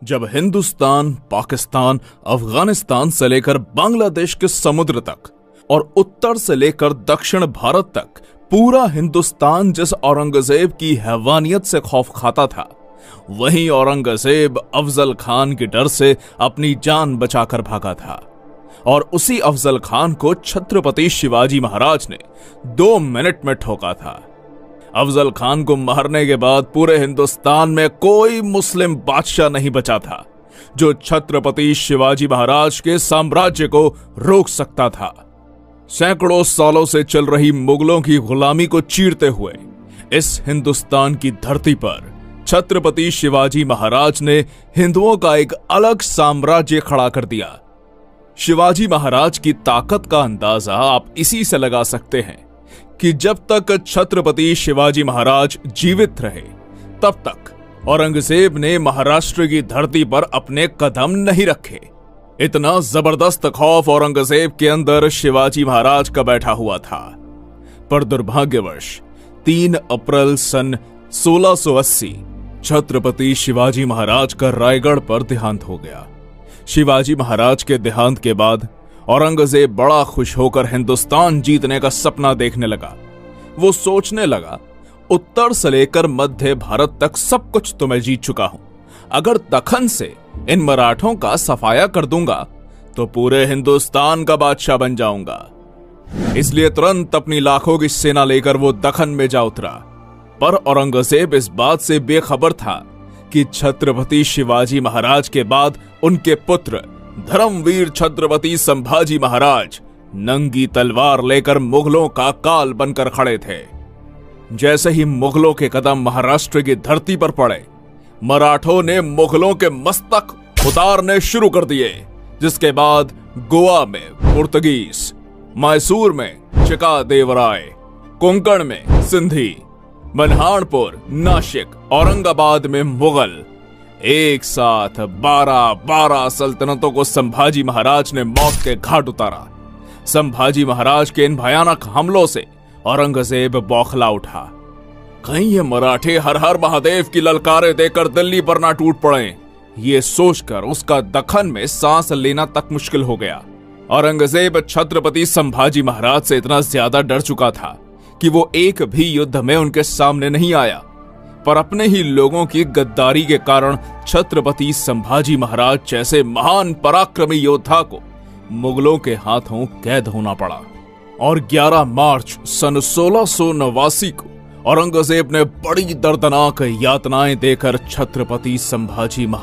जब हिंदुस्तान, पाकिस्तान, अफगानिस्तान से लेकर बांग्लादेश के समुद्र तक और उत्तर से लेकर दक्षिण भारत तक पूरा हिंदुस्तान जिस औरंगजेब की हैवानियत से खौफ खाता था, वहीं औरंगजेब अफजल खान के डर से अपनी जान बचाकर भागा था। और उसी अफजल खान को छत्रपति शिवाजी महाराज ने 2 मिनट में ठोका था। अफजल खान को मारने के बाद पूरे हिंदुस्तान में कोई मुस्लिम बादशाह नहीं बचा था जो छत्रपति शिवाजी महाराज के साम्राज्य को रोक सकता था। सैकड़ों सालों से चल रही मुगलों की गुलामी को चीरते हुए इस हिंदुस्तान की धरती पर छत्रपति शिवाजी महाराज ने हिंदुओं का एक अलग साम्राज्य खड़ा कर दिया। शिवाजी महाराज की ताकत का अंदाजा आप इसी से लगा सकते हैं कि जब तक छत्रपति शिवाजी महाराज जीवित रहे, तब तक औरंगजेब ने महाराष्ट्र की धरती पर अपने कदम नहीं रखे। इतना जबरदस्त खौफ औरंगजेब के अंदर शिवाजी महाराज का बैठा हुआ था। पर दुर्भाग्यवश 3 अप्रैल सन 1680 छत्रपति शिवाजी महाराज का रायगढ़ पर देहांत हो गया। शिवाजी महाराज के देहांत के बाद औरंगजेब बड़ा खुश होकर हिंदुस्तान जीतने का सपना देखने लगा। वो सोचने लगा, उत्तर से लेकर मध्य भारत तक सब कुछ तो मैं जीत चुका हूं। अगर दखन से इन मराठों का सफाया कर दूंगा तो पूरे हिंदुस्तान का बादशाह बन जाऊंगा। इसलिए तुरंत अपनी लाखों की सेना लेकर वो दखन में जा उतरा। पर औरंगजेब इस बात से बेखबर था कि छत्रपति शिवाजी महाराज के बाद उनके पुत्र धर्मवीर छत्रपति संभाजी महाराज नंगी तलवार लेकर मुगलों का काल बनकर खड़े थे। जैसे ही मुगलों के कदम महाराष्ट्र की धरती पर पड़े, मराठों ने मुगलों के मस्तक उतारने शुरू कर दिए, जिसके बाद गोवा में पुर्तगीज, मैसूर में चिकादेवराय, कोंकण में सिंधी, मल्हारपुर, नासिक, औरंगाबाद में मुगल, एक साथ 12 सल्तनतों को संभाजी महाराज ने मौत के घाट उतारा। संभाजी महाराज के इन भयानक हमलों से औरंगजेब बौखला उठा। कहीं ये मराठे हर हर महादेव की ललकारे देकर दिल्ली पर ना टूट पड़े, ये सोचकर उसका दखन में सांस लेना तक मुश्किल हो गया। औरंगजेब छत्रपति संभाजी महाराज से इतना ज्यादा डर चुका था कि वो एक भी युद्ध में उनके सामने नहीं आया। पर अपने ही लोगों की गद्दारी के कारण छत्रपति संभाजी महाराज जैसे महान पराक्रमी योद्धा को मुगलों के हाथों कैद होना पड़ा। और 11 मार्च सन 1689 को औरंगजेब ने बड़ी दर्दनाक यातनाएं देकर छत्रपति संभाजी